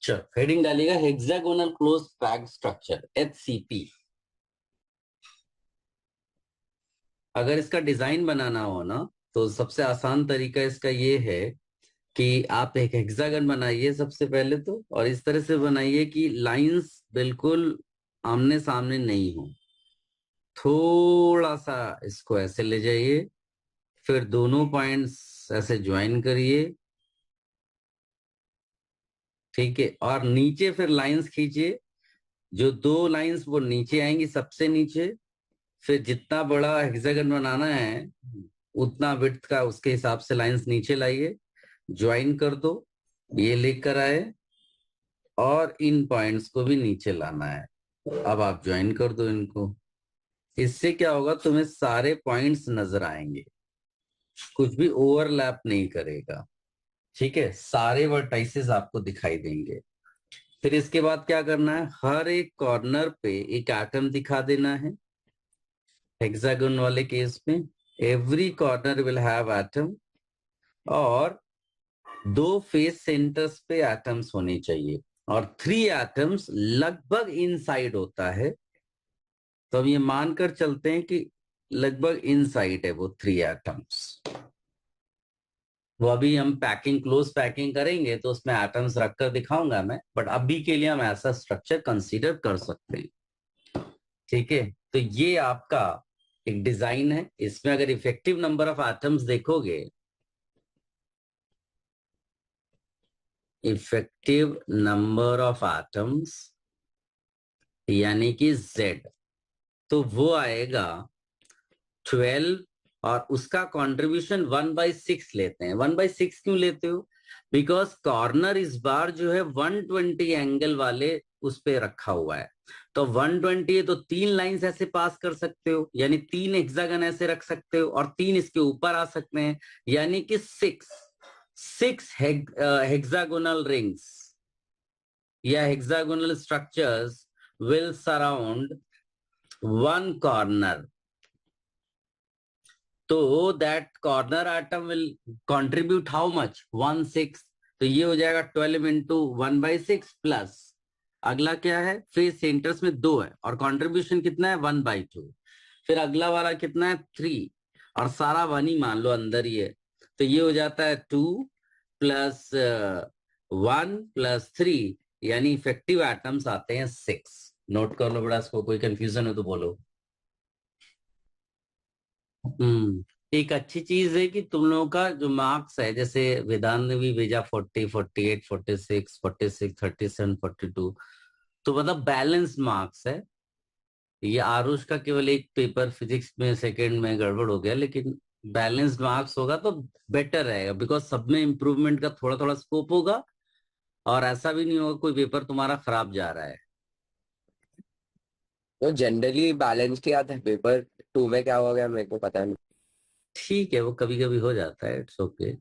Heading डालिएगा hexagonal close packed structure HCP। अगर इसका डिजाइन बनाना हो ना तो सबसे आसान तरीका इसका ये है कि आप एक हेक्सागन बनाइए सबसे पहले तो, और इस तरह से बनाइए कि लाइंस बिल्कुल आमने सामने नहीं हो। थोड़ा सा इसको ऐसे ले जाइए, फिर दोनों पॉइंट्स ऐसे ज्वाइन करिए, ठीक है, और नीचे फिर लाइंस खींचिए। जो दो लाइंस वो नीचे आएंगी सबसे नीचे। फिर जितना बड़ा हेक्सागन बनाना है उतना विड्थ का उसके हिसाब से लाइंस नीचे लाइए, ज्वाइन कर दो, ये लेकर आए, और इन पॉइंट्स को भी नीचे लाना है। अब आप ज्वाइन कर दो इनको। इससे क्या होगा, तुम्हें सारे पॉइंट्स नजर आएंगे, कुछ भी ओवरलैप नहीं करेगा, ठीक है, सारे वर्टाइसेस आपको दिखाई देंगे। फिर इसके बाद क्या करना है, हर एक कॉर्नर पे एक एटम दिखा देना है। हेक्सागन वाले केस में every corner will have atom, और दो फेस सेंटर्स पे एटम्स होने चाहिए, और 3 एटम्स लगभग इनसाइड होता है। तो हम ये मानकर चलते हैं कि लगभग इनसाइड है वो 3 एटम्स। वो अभी हम पैकिंग, क्लोज पैकिंग करेंगे तो उसमें एटम्स रखकर दिखाऊंगा मैं, बट अभी के लिए हम ऐसा स्ट्रक्चर कंसीडर कर सकते हैं, ठीक है। तो ये आपका एक डिजाइन है। इसमें अगर इफेक्टिव नंबर ऑफ एटम्स देखोगे, इफेक्टिव नंबर ऑफ एटम्स यानी कि Z, तो वो आएगा 12, और उसका कंट्रीब्यूशन 1/6 लेते हैं। 1/6 क्यों लेते हो? बिकॉज कॉर्नर इस बार जो है 120 एंगल वाले उस पे रखा हुआ है। तो 120 है तो 3 लाइंस ऐसे पास कर सकते हो, यानी 3 हेक्सागन ऐसे रख सकते हो, और 3 इसके ऊपर आ सकते हैं, यानी कि 6 हेक्सागोनल रिंग्स या hexagonal structures will surround one corner. तो that corner item will contribute how much, 1/6। तो ये हो जाएगा 12 इंटू 1/6 प्लस अगला क्या है, फेस सेंटर्स में 2 है और कंट्रीब्यूशन कितना है 1/2। फिर अगला वाला कितना है 3, और सारा 1 ही मान लो अंदर ही है। तो ये हो जाता है 2 प्लस 1 प्लस 3, यानी इफेक्टिव एटम्स आते हैं 6। नोट कर लो बड़ा, इसको कोई कंफ्यूजन हो तो बोलो। एक अच्छी चीज है कि तुम लोगों का जो मार्क्स है, जैसे वेदांत ने भी भेजा 40, 48, 46, 46, 37, 42, तो मतलब बैलेंस मार्क्स है। ये आरुष का केवल एक पेपर फिजिक्स में सेकंड में गड़बड़ हो गया, लेकिन बैलेंस्ड मार्क्स होगा तो बेटर रहेगा, बिकॉज सब में इम्प्रूवमेंट का थोड़ा थोड़ा स्कोप होगा, और ऐसा भी नहीं होगा कोई पेपर तुम्हारा खराब जा रहा है। तो जनरली बैलेंस ही आता है। पेपर 2 में क्या हो गया मेरे को पता नहीं। ठीक है, वो कभी कभी हो जाता है, इट्स ओके।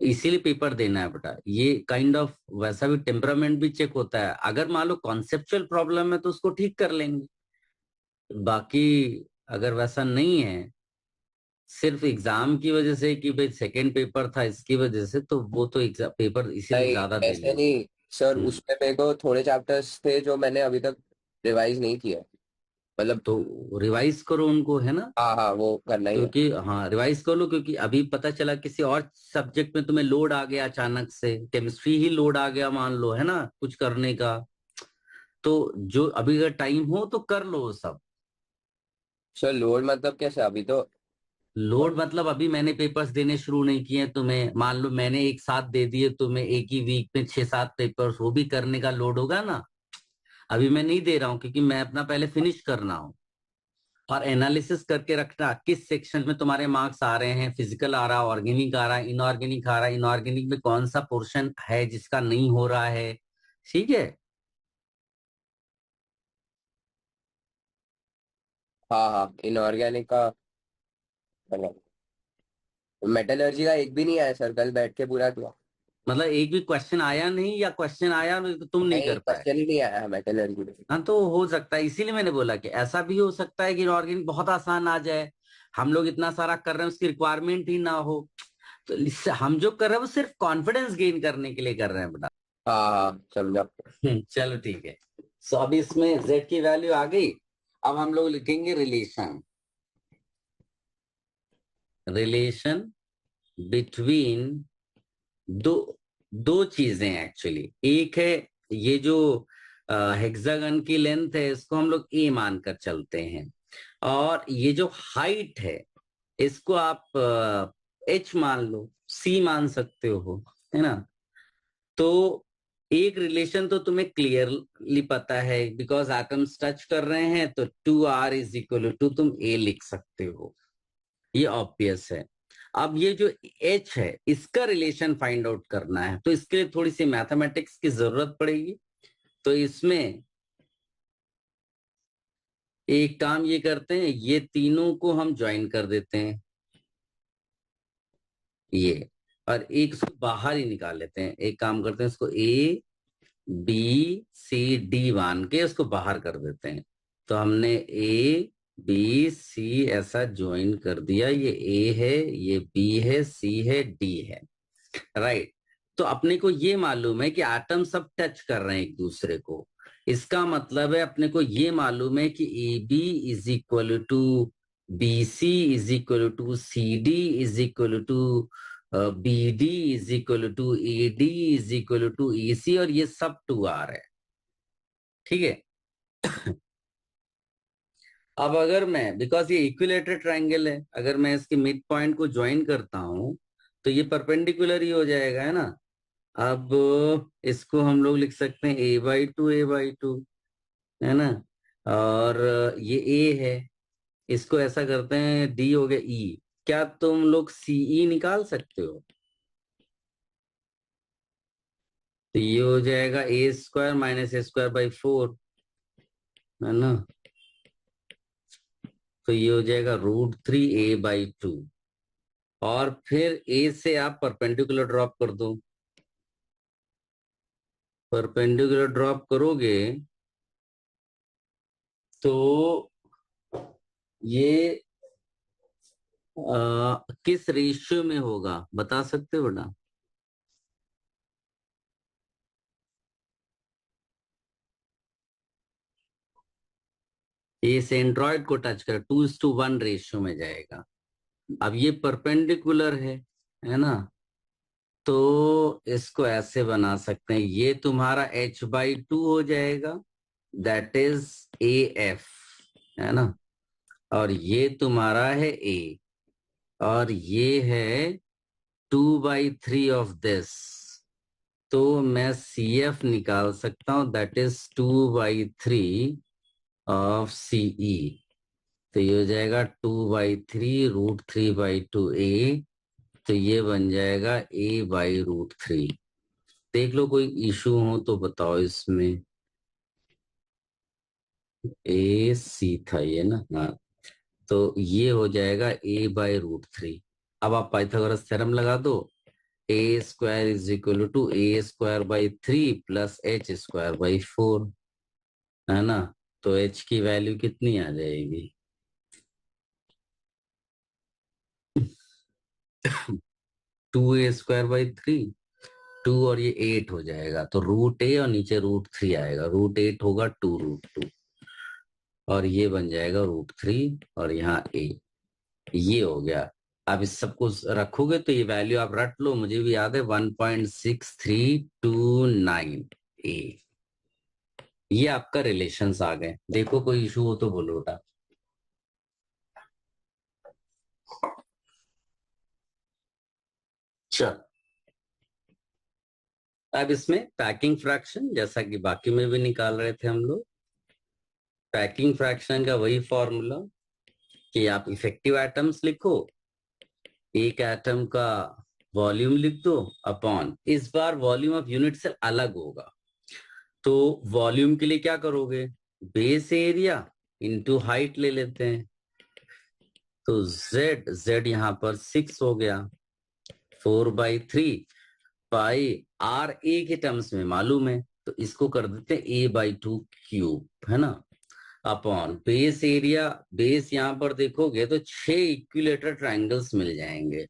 इसीलिए पेपर देना है बेटा, ये काइंड ऑफ वैसा भी टेम्परामेंट भी चेक होता है। अगर मान लो कॉन्सेप्चुअल प्रॉब्लम है तो उसको ठीक कर लेंगे, बाकी अगर वैसा नहीं है, सिर्फ एग्जाम की वजह से कि भाई सेकंड पेपर था इसकी वजह से, तो वो तो एग्जाम पेपर इसीलिए नहीं, ज्यादा दे ऐसे लिया। नहीं सर। हम्म, उसमें मेरे को थोड़े चैप्टर्स थे जो मैंने अभी तक रिवाइज नहीं किया। मतलब तो रिवाइज करो उनको, है ना। हाँ हाँ, वो करना ही है। क्योंकि हाँ, रिवाइज कर लो, क्योंकि अभी पता चला किसी और सब्जेक्ट में तुम्हें लोड आ गया, अचानक से केमिस्ट्री ही लोड आ गया मान लो, है ना, कुछ करने का। तो जो अभी अगर टाइम हो तो कर लो वो सब। सर लोड मतलब कैसे? अभी तो लोड मतलब अभी मैंने पेपर्स देने शुरू नहीं किए हैं तुम्हें, मान लो मैंने एक साथ दे दिए तुम्हें, एक ही वीक में 6-7 पेपर्स, वो भी करने का लोड होगा ना। अभी मैं नहीं दे रहा हूँ क्योंकि मैं अपना पहले फिनिश करना हूँ, और एनालिसिस करके रखना किस सेक्शन में तुम्हारे मार्क्स आ रहे हैं। फिजिकल आ रहा, ऑर्गेनिक आ रहा, इनऑर्गेनिक आ रहा, इनऑर्गेनिक में कौन सा पोर्शन है जिसका नहीं हो रहा है, ठीक है। हाँ हाँ, इनऑर्गेनिक का मेटलर्जी का एक भी नहीं आया सर। कल बैठ के पूरा किया। मतलब एक भी क्वेश्चन आया नहीं, या क्वेश्चन आया तो तुम नहीं नहीं, कर पाए। क्वेश्चन ही नहीं आया मेटलर्जी में। हाँ, तो हो सकता है, इसीलिए मैंने बोला कि ऐसा भी हो सकता है कि ऑर्गेनिक बहुत आसान आ जाए, हम लोग इतना सारा कर रहे हैं उसकी रिक्वायरमेंट ही ना हो। तो इससे हम जो कर रहे हैं वो सिर्फ कॉन्फिडेंस गेन करने के लिए कर रहे हैं बेटा। हाँ हाँ समझा। चलो ठीक है। सो अभी इसमें z की वैल्यू आ गई। अब हम लोग लिखेंगे रिलेशन, रिलेशन बिटवीन दो दो चीजें एक्चुअली। एक है ये जो हेक्सागन की लेंथ है इसको हम लोग ए मानकर चलते हैं, और ये जो हाइट है इसको आप एच मान लो, सी मान सकते हो, है ना। तो एक रिलेशन तो तुम्हें क्लियरली पता है, बिकॉज एटम्स टच कर रहे हैं तो 2r इज इक्वल टू तुम ए लिख सकते हो, ये ऑब्वियस है। अब ये जो h है इसका रिलेशन फाइंड आउट करना है, तो इसके लिए थोड़ी सी मैथमेटिक्स की जरूरत पड़ेगी। तो इसमें एक काम ये करते हैं, ये तीनों को हम ज्वाइन कर देते हैं ये, और एक इसको बाहर ही निकाल लेते हैं। एक काम करते हैं, इसको ए बी सी डी मान के उसको बाहर कर देते हैं। तो हमने ए बी सी ऐसा ज्वाइन कर दिया, ये ए है, ये बी है, सी है, डी है, राइट। तो अपने को ये मालूम है कि एटम सब टच कर रहे हैं एक दूसरे को। इसका मतलब है अपने को ये मालूम है कि A B is equal to B C is equal to C D is equal to B D is equal to A D is equal to A C, और ये सब 2r है, ठीक है। अब अगर मैं, बिकॉज ये इक्विलेटरल ट्राइंगल है, अगर मैं इसके मिड पॉइंट को ज्वाइन करता हूं तो ये परपेंडिकुलर ही हो जाएगा, है ना। अब इसको हम लोग लिख सकते हैं a/2 है ना, और ये a है, इसको ऐसा करते हैं d हो गया e। क्या तुम लोग सीई निकाल सकते हो? तो ये हो जाएगा a² - a²/4, है ना। तो ये हो जाएगा √3a/2, और फिर a से आप परपेंडिकुलर ड्रॉप कर दो। परपेंडिकुलर ड्रॉप करोगे तो ये किस रेशियो में होगा बता सकते हो बेटा? ये सेंट्रॉइड को टच कर 2:1 रेशियो में जाएगा। अब ये परपेंडिकुलर है ना। तो इसको ऐसे बना सकते हैं, ये तुम्हारा h/2 हो जाएगा, दैट इज AF, है ना। और ये तुम्हारा है A, और ये है 2/3 ऑफ दिस। तो मैं CF निकाल सकता हूं, दैट इज 2/3 ऑफ CE। तो ये हो जाएगा 2/3 √3/2a। तो ये बन जाएगा a/√3। देख लो कोई इशू हो तो बताओ इसमें। AC था ये ना, हाँ। तो ये हो जाएगा a/√3। अब आप पाइथागोरस थ्योरम लगा दो, a² is equal to a²/3 plus h²/4, है ना। तो h की वैल्यू कितनी आ जाएगी? 2a²/3, 2 और ये 8 हो जाएगा, तो √a और नीचे √3 आएगा, √8 होगा 2√2, और ये बन जाएगा √3, और यहाँ a, ये हो गया। अब इस सबको रखोगे तो ये वैल्यू आप रट लो, मुझे भी याद है 1.6329 a। ये आपका रिलेशंस आ गए। देखो कोई इशू हो तो बोलो बेटा। चल, अब इसमें पैकिंग फ्रैक्शन जैसा कि बाकी में भी निकाल रहे थे हम लोग, पैकिंग फ्रैक्शन का वही फॉर्मूला कि आप इफेक्टिव एटम्स लिखो, एक एटम का वॉल्यूम लिख दो अपॉन, इस बार वॉल्यूम ऑफ यूनिट से अलग होगा। तो वॉल्यूम के लिए क्या करोगे, बेस एरिया इनटू हाइट ले लेते हैं। तो z यहां पर 6 हो गया, 4/3 पाई r a के टर्म्स में मालूम है, तो इसको कर देते हैं a/2 क्यूब, है ना, अपॉन बेस एरिया। बेस यहां पर देखोगे तो 6 इक्विलेटरल ट्रायंगल्स मिल जाएंगे,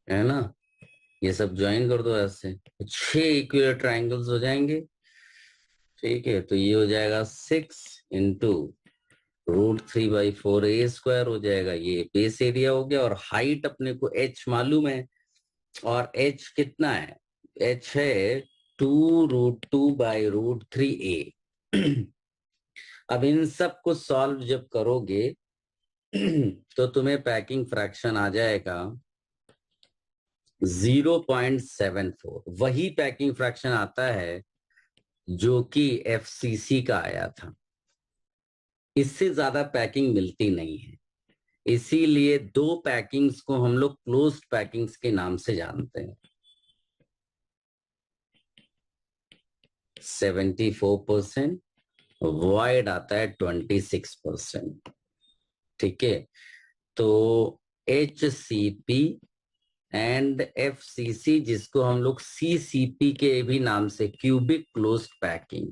है ना। ये सब ज्वाइन कर दो ऐसे, 6 इक्विलर ट्राइंगल्स हो जाएंगे। ठीक है, तो ये हो जाएगा 6 × √3/4 a² हो जाएगा। ये बेस एरिया हो गया, और हाइट अपने को h मालूम है, और h कितना है, h है 2√2/√3a। अब इन सब को सॉल्व जब करोगे तो तुम्हें पैकिंग फ्रैक्शन आ जाएगा 0.74। वही पैकिंग फ्रैक्शन आता है जो कि एफसीसी का आया था। इससे ज्यादा पैकिंग मिलती नहीं है, इसीलिए दो पैकिंग्स को हम लोग क्लोज्ड पैकिंग्स के नाम से जानते हैं। 74%, वॉइड आता है 26%। ठीक है, तो HCP एंड FCC, जिसको हम लोग CCP के भी नाम से, cubic closed packing,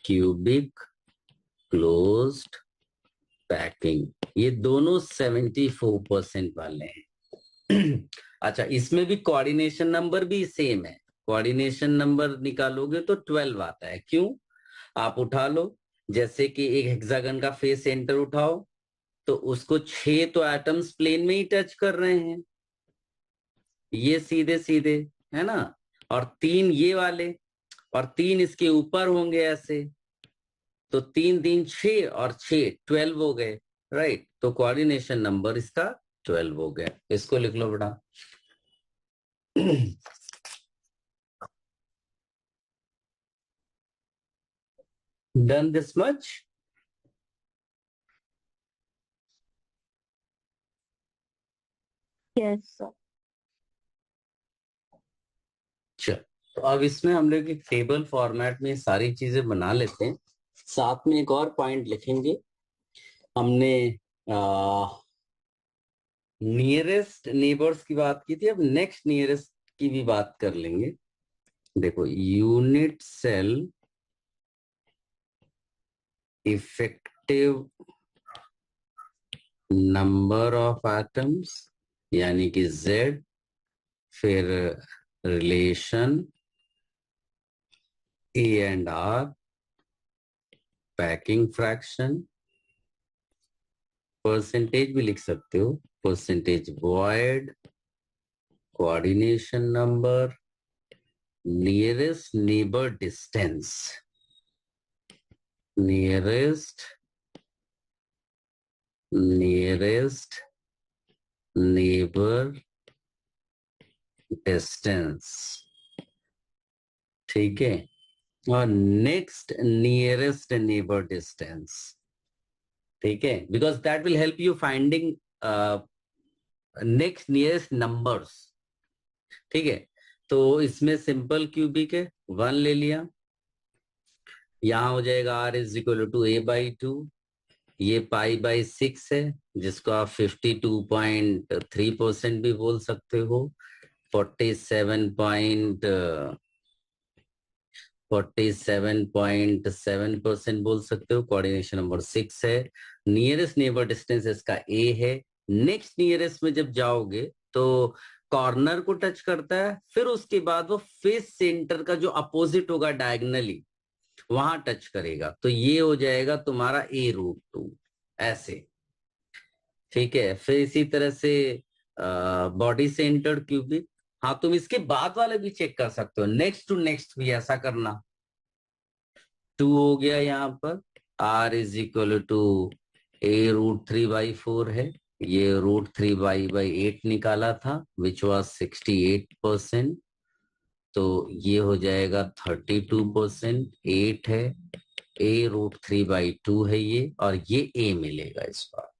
cubic closed packing, ये दोनों 74% वाले हैं। अच्छा, इसमें भी कोऑर्डिनेशन नंबर भी सेम है। कोऑर्डिनेशन नंबर निकालोगे तो 12 आता है। क्यों? आप उठा लो, जैसे कि एक हेक्सागन का फेस सेंटर उठाओ, तो उसको 6 तो एटम्स प्लेन में ही टच कर रहे हैं, ये सीधे सीधे, है ना। और 3 ये वाले, और 3 इसके ऊपर होंगे ऐसे, तो 3×3 = 6, और 6 12 हो गए, राइट। तो कोऑर्डिनेशन नंबर इसका 12 हो गया। इसको लिख लो बेटा। Done this much? Yes sir. चल, तो अब इसमें हम लोग एक टेबल फॉर्मेट में सारी चीजें बना लेते हैं। साथ में एक और पॉइंट लिखेंगे। हमने नियरेस्ट नेबर्स की बात की थी, अब नेक्स्ट नियरेस्ट की भी बात कर लेंगे। देखो, unit cell effective number of atoms, यानी कि Z, फिर relation A&R, packing fraction, percentage भी लिख सकते हो, percentage void, coordination number, nearest neighbour distance, nearest neighbour distance. ठीक है, और नेक्स्ट नियरेस्ट नेबर डिस्टेंस। ठीक है, because that will help you finding next nearest numbers. ठीक है, तो इसमें सिंपल क्यूबिक है, 1 ले लिया। यहां हो जाएगा R = A/2। ये π/6 है, जिसको आप 52.3% भी बोल सकते हो, 47.7% बोल सकते हो। कोऑर्डिनेशन नंबर 6 है। नियरेस्ट नेबर डिस्टेंस इसका A है। नेक्स्ट नियरेस्ट में जब जाओगे तो कॉर्नर को टच करता है, फिर उसके बाद वो फेस सेंटर का जो अपोजिट होगा डायगनली, वहां टच करेगा, तो ये हो जाएगा तुम्हारा A√2 ऐसे। ठीक है, फिर इसी तरह से बॉडी सेंटर्ड क्यूबिक। हाँ, तुम इसके बाद वाले भी चेक कर सकते हो, नेक्स्ट टू नेक्स्ट भी ऐसा करना। 2 हो गया यहाँ पर। R = A√3/4 है। ये √3/8 निकाला था, विच वॉज 68%। तो ये हो जाएगा 32%। 8 है, A√3/2 है ये, और ये A मिलेगा इस बार।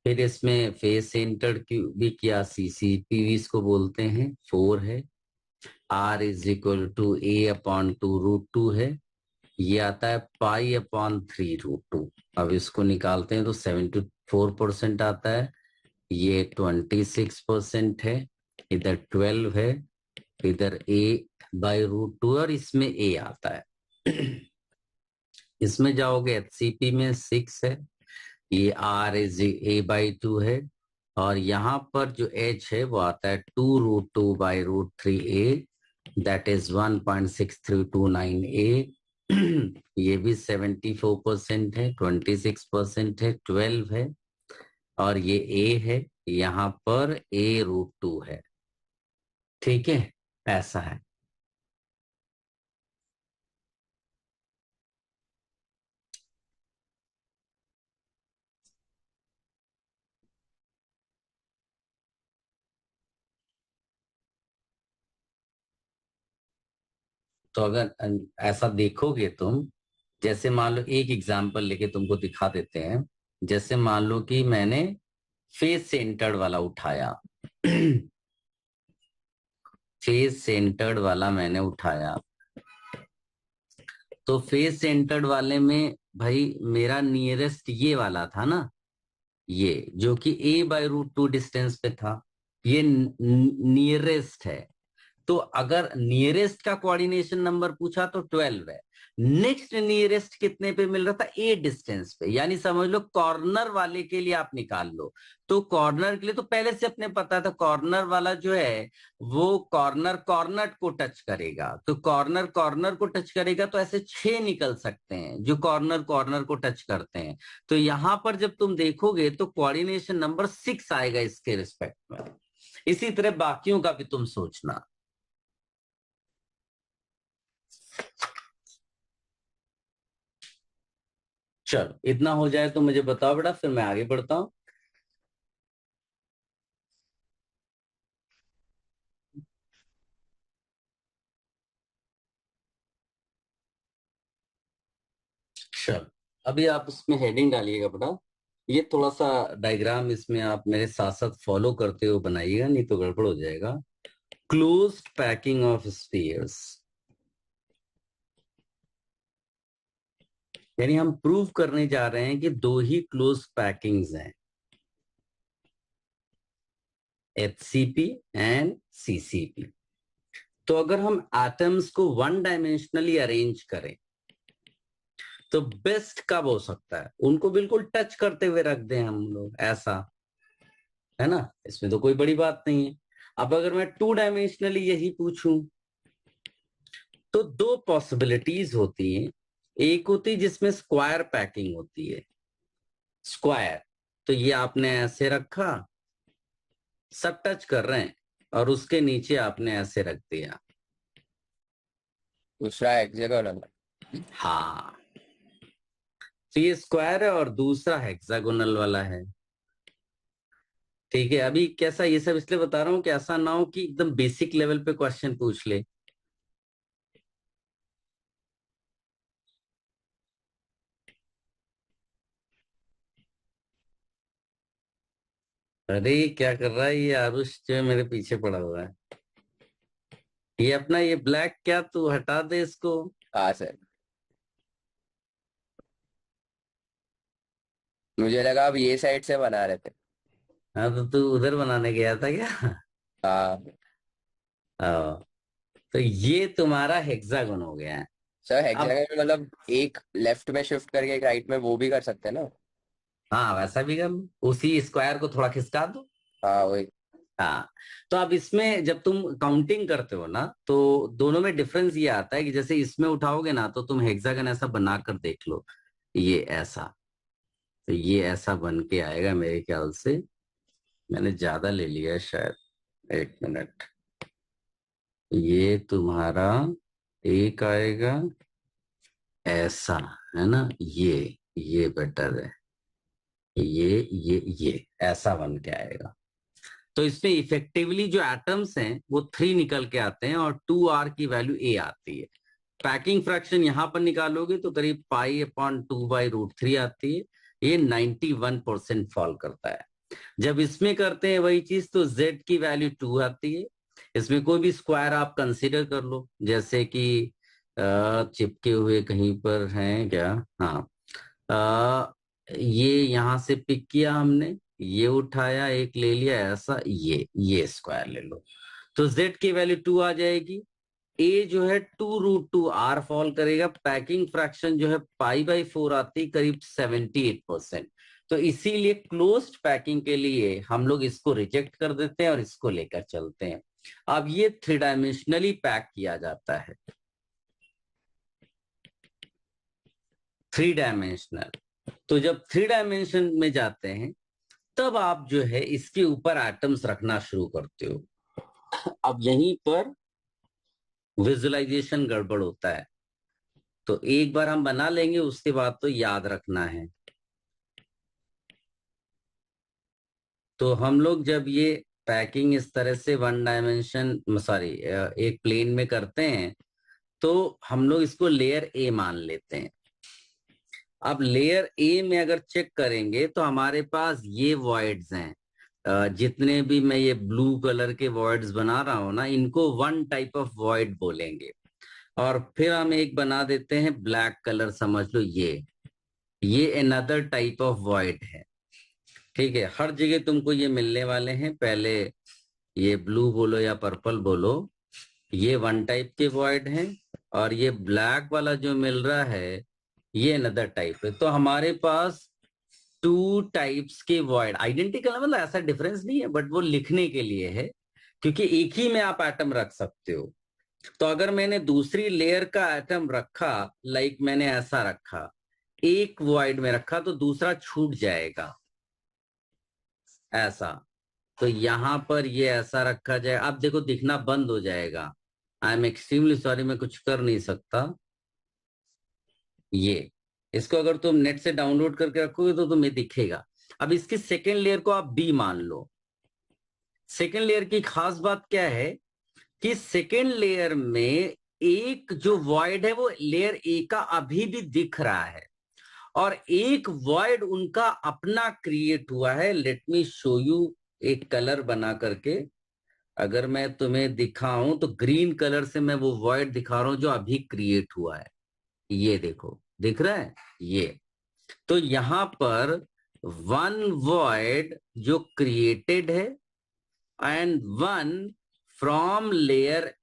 फिर इसमें फेस सेंटर्ड क्यूबिक या CCP भी इसको बोलते हैं, 4 है। R = A/2√2 है। ये आता है π/3√2। अब इसको निकालते हैं तो 74% आता है। ये 26% है, इधर 12 है, इधर A/√2, और इसमें A आता है। इसमें जाओगे HCP में 6 है, ये R = A/2 है, और यहाँ पर जो h है वो आता है 2√2/√3a, दैट इज 1.6329a। ये भी 74% है, 26% है, 12 है, और ये a है, यहाँ पर a√2 है। ठीक है, ऐसा है। तो अगर ऐसा देखोगे तुम, जैसे मान लो एक एग्जांपल लेके तुमको दिखा देते हैं। जैसे मान लो कि मैंने फेस सेंटर्ड वाला उठाया। फेस सेंटर्ड वाला मैंने उठाया, तो फेस सेंटर्ड वाले में भाई मेरा नियरेस्ट ये वाला था ना, ये जो कि a/√2 डिस्टेंस पे था, ये नियरेस्ट है। तो अगर नियरेस्ट का कोऑर्डिनेशन नंबर पूछा तो 12 है। नेक्स्ट नियरेस्ट कितने पे मिल रहा था? 8 डिस्टेंस पे, यानी समझ लो कॉर्नर वाले के लिए आप निकाल लो। तो कॉर्नर के लिए तो पहले से अपने पता था, कॉर्नर वाला जो है वो कॉर्नर कॉर्नर को टच करेगा, तो कॉर्नर कॉर्नर को टच करेगा, तो ऐसे 6 निकल सकते हैं जो कॉर्नर कॉर्नर को टच करते हैं। तो यहां पर जब तुम देखोगे तो कोऑर्डिनेशन नंबर 6 आएगा इसके रिस्पेक्ट में। इसी तरह बाकियों का भी तुम सोचना। चलो इतना हो जाए तो मुझे बताओ बेटा, फिर मैं आगे बढ़ता हूँ। चलो अभी आप इसमें हेडिंग डालिएगा बेटा। ये थोड़ा सा डायग्राम इसमें आप मेरे साथ साथ फॉलो करते हुए बनाइएगा, नहीं तो गड़बड़ हो जाएगा। क्लोज्ड पैकिंग ऑफ स्फीयर्स, यानी हम प्रूव करने जा रहे हैं कि दो ही क्लोज पैकिंग्स हैं, HCP एंड CCP। तो अगर हम एटम्स को वन डायमेंशनली अरेंज करें तो बेस्ट कब हो सकता है? उनको बिल्कुल टच करते हुए रख दें हम लोग, ऐसा है ना, इसमें तो कोई बड़ी बात नहीं है। अब अगर मैं टू डायमेंशनली यही पूछूं तो दो पॉसिबिलिटीज होती हैं। एक होती है जिसमें स्क्वायर पैकिंग होती है, स्क्वायर, तो ये आपने ऐसे रखा, सब टच कर रहे हैं, और उसके नीचे आपने ऐसे रख दिया। दूसरा हेक्सागोनल। हाँ, तो ये स्क्वायर है और दूसरा हेक्सागोनल वाला है। ठीक है, अभी कैसा ये सब इसलिए बता रहा हूं कि ऐसा ना हो कि एकदम बेसिक लेवल पे क्वेश्चन पूछ ले। अरे क्या कर रहा है ये आरुष जो है मेरे पीछे पड़ा हुआ है? ये अपना ये ब्लैक क्या, तू हटा दे इसको। हाँ सर, मुझे लगा अब ये साइड से बना रहे थे। हाँ तो तू उधर बनाने गया था क्या? हाँ हाँ, तो ये तुम्हारा हेक्सागोन हो गया है। सर, अब हेक्सागोनल मतलब एक लेफ्ट में शिफ्ट करके एक राइट में, वो भी कर सकते हैं ना? हाँ वैसा भी कर लो, उसी स्क्वायर को थोड़ा खिसका दो। हाँ वही। हाँ, तो अब इसमें जब तुम काउंटिंग करते हो ना तो दोनों में डिफरेंस ये आता है कि जैसे इसमें उठाओगे ना तो तुम हेक्सागन ऐसा बनाकर देख लो, ये ऐसा, तो ये ऐसा बन के आएगा मेरे ख्याल से। मैंने ज्यादा ले लिया है शायद, एक मिनट। ये तुम्हारा एक आएगा ऐसा, है ना, ये बेटर है, ये ऐसा बन के आएगा। तो इसमें इफेक्टिवली जो एटम्स हैं वो 3 निकल के आते हैं और 2r की वैल्यू a आती है। पैकिंग फ्रैक्शन यहां पर निकालोगे तो करीब π/2/√3 आती है। ये 91% फॉल करता है। जब इसमें करते हैं वही चीज तो z की वैल्यू 2 आती है। इसमें कोई भी स्क्वायर आप कंसीडर कर लो, जैसे कि चिपके हुए कहीं पर हैं क्या? हाँ, ये यहां से पिक किया हमने, ये उठाया, एक ले लिया ऐसा, ये स्क्वायर ले लो, तो z की वैल्यू 2 आ जाएगी। ए जो है 2√2 r फॉल करेगा। पैकिंग फ्रैक्शन जो है π/4 आती, करीब 78%। तो इसीलिए क्लोज्ड पैकिंग के लिए हम लोग इसको रिजेक्ट कर देते हैं और इसको लेकर चलते हैं। अब ये 3 डायमेंशनली पैक किया जाता है, 3 डायमेंशनल। तो जब 3 डायमेंशन में जाते हैं तब आप जो है इसके ऊपर एटम्स रखना शुरू करते हो। अब यहीं पर विजुअलाइजेशन गड़बड़ होता है, तो एक बार हम बना लेंगे, उसके बाद तो याद रखना है। तो हम लोग जब ये पैकिंग इस तरह से 1 डायमेंशन सॉरी एक प्लेन में करते हैं तो हम लोग इसको लेयर ए मान लेते हैं। अब लेयर ए में अगर चेक करेंगे तो हमारे पास ये वॉइड्स हैं, जितने भी मैं ये ब्लू कलर के वॉइड्स बना रहा हूं ना, इनको 1 टाइप ऑफ वॉइड बोलेंगे। और फिर हम एक बना देते हैं ब्लैक कलर, समझ लो ये अनदर टाइप ऑफ वॉइड है। ठीक है, हर जगह तुमको ये मिलने वाले हैं, पहले ये ब्लू बोलो या पर्पल बोलो, ये 1 टाइप के वॉइड हैं, और ये ब्लैक वाला जो मिल रहा है ये अनदर टाइप है। तो हमारे पास 2 टाइप्स के वॉइड, आइडेंटिकल मतलब ऐसा डिफरेंस नहीं है, बट वो लिखने के लिए है, क्योंकि एक ही में आप एटम रख सकते हो। तो अगर मैंने दूसरी लेयर का एटम रखा, लाइक मैंने ऐसा रखा, एक वॉइड में रखा, तो दूसरा छूट जाएगा ऐसा। तो यहां पर ये ऐसा रखा जाए, अब देखो दिखना बंद हो जाएगा। आई एम एक्सट्रीमली सॉरी, मैं कुछ कर नहीं सकता। ये इसको अगर तुम नेट से डाउनलोड करके रखोगे तो तुम्हें दिखेगा। अब इसकी सेकेंड लेयर को आप बी मान लो। सेकेंड लेयर की खास बात क्या है कि सेकेंड लेयर में एक जो वॉइड है वो लेयर ए का अभी भी दिख रहा है, और एक वॉइड उनका अपना क्रिएट हुआ है। लेट मी शो यू एक कलर बना करके। अगर मैं तुम्हें दिखाऊं तो ग्रीन कलर से मैं वो वॉइड दिखा रहा हूं जो अभी क्रिएट हुआ है। ये देखो, दिख रहा है ये। तो यहां पर 1 वॉइड जो क्रिएटेड है एंड 1 फ्रॉम लेयर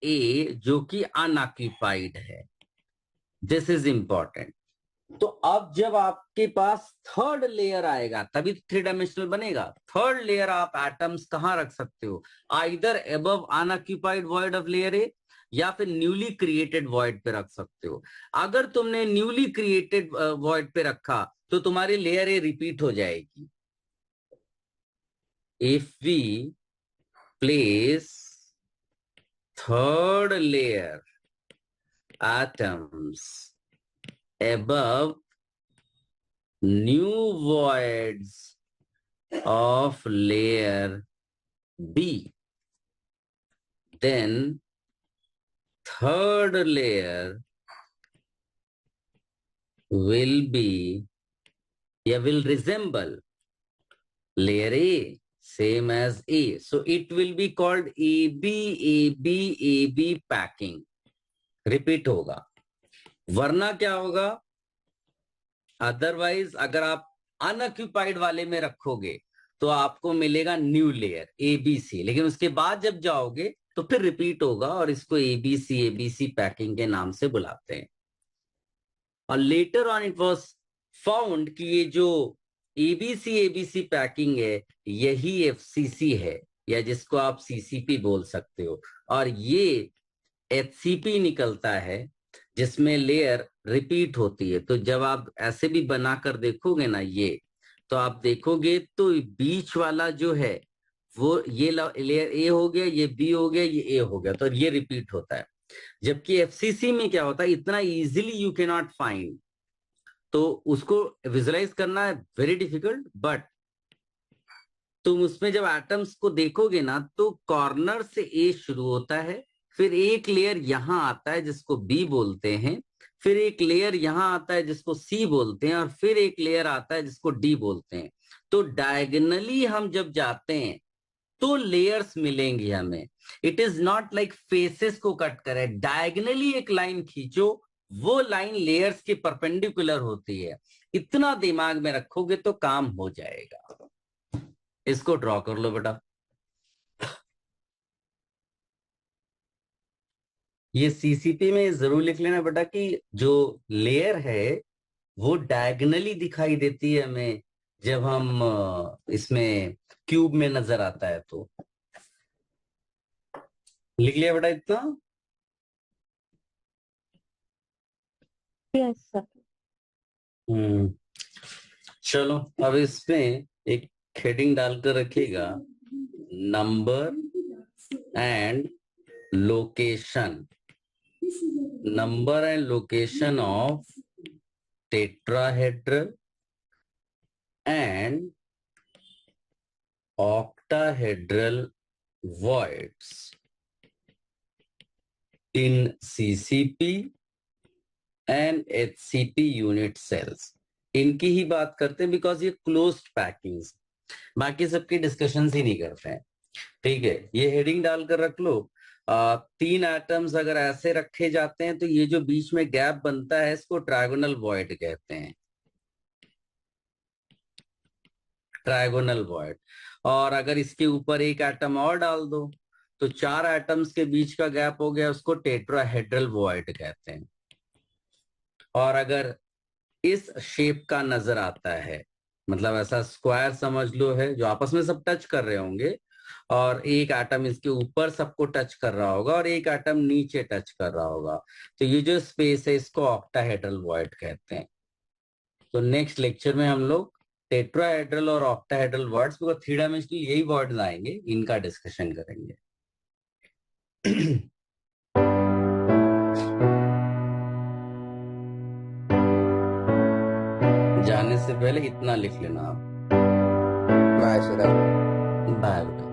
ए जो कि अनऑक्यूपाइड है। This is important. तो अब जब आपके पास थर्ड लेयर आएगा तभी तो 3 डायमेंशनल बनेगा। थर्ड लेयर आप एटम्स कहां रख सकते हो, either above unoccupied void of layer A या फिर न्यूली क्रिएटेड वॉइड पे रख सकते हो। अगर तुमने न्यूली क्रिएटेड वॉइड पे रखा तो तुम्हारी लेयर ए रिपीट हो जाएगी। If we place third layer atoms above new voids of layer B, then third layer will be will resemble layer A, same as A. So it will be called AB, AB, AB packing. Repeat होगा, वरना क्या होगा, otherwise अगर आप unoccupied वाले में रखोगे तो आपको मिलेगा न्यू लेयर एबीसी, लेकिन उसके बाद जब जाओगे तो फिर रिपीट होगा, और इसको एबीसी पैकिंग के नाम से बुलाते हैं। और later on it was found कि ये जो एबीसी पैकिंग है यही एफसीसी है, या जिसको आप सीसीपी बोल सकते हो, और ये एचसीपी निकलता है जिसमें लेयर रिपीट होती है। तो जब आप ऐसे भी बनाकर देखोगे ना ये, तो आप देखोगे तो बीच वाला जो है वो ये लेयर ए हो गया, ये बी हो गया, ये ए हो गया, तो ये रिपीट होता है। जबकि एफसीसी में क्या होता है, इतना easily you can not find, तो उसको विजुलाइज करना है वेरी डिफिकल्ट। बट तुम उसमें जब एटम्स को देखोगे ना तो कॉर्नर से ए शुरू होता है, फिर एक लेयर यहां आता है जिसको बी बोलते हैं, फिर एक लेयर यहां आता है जिसको सी बोलते हैं, और फिर एक लेयर आता है जिसको डी बोलते हैं। तो डायगोनली हम जब जाते हैं तो लेयर्स मिलेंगी हमें। It is not like faces को कट करे, डायगोनली एक लाइन खींचो, वो लाइन लेयर्स के परपेंडिकुलर होती है। इतना दिमाग में रखोगे तो काम हो जाएगा। इसको ड्रॉ कर लो बेटा। ये सीसीपी में जरूर लिख लेना बेटा कि जो लेयर है वो डायगोनली दिखाई देती है हमें, जब हम इसमें क्यूब में नजर आता है तो। लिख लिया बेटा इतना? Yes sir. हम्म। चलो अब इसमें एक हेडिंग डालकर रखिएगा, number and location, number and location of tetrahedral and octahedral voids in CCP and HCP unit cells। इनकी ही बात करते हैं बिकॉज ये क्लोज्ड पैकिंग्स, बाकी सबकी डिस्कशन ही नहीं करते हैं। ठीक है, ये हेडिंग डालकर रख लो। 3 एटम्स अगर ऐसे रखे जाते हैं तो ये जो बीच में गैप बनता है इसको ट्रायगोनल वॉइड कहते हैं, ट्रायगोनल वॉइड। और अगर इसके ऊपर एक एटम और डाल दो तो 4 एटम्स के बीच का गैप हो गया, उसको टेट्राहेड्रल वॉइड कहते हैं। और अगर इस शेप का नजर आता है, मतलब ऐसा स्क्वायर समझ लो है जो आपस में सब टच कर रहे होंगे, और एक एटम इसके ऊपर सबको टच कर रहा होगा और एक एटम नीचे टच कर रहा होगा, तो ये जो स्पेस है इसको ऑक्टाहेड्रल वॉइड कहते हैं। तो नेक्स्ट लेक्चर में हम लोग टेट्राहेड्रल और ऑक्टाहेड्रल वर्ड्स, बिकॉज 3 डायमेंशनल यही वर्ड्स आएंगे, इनका डिस्कशन करेंगे। जाने से पहले इतना लिख लेना आप। Bye sir. बाय बेटा।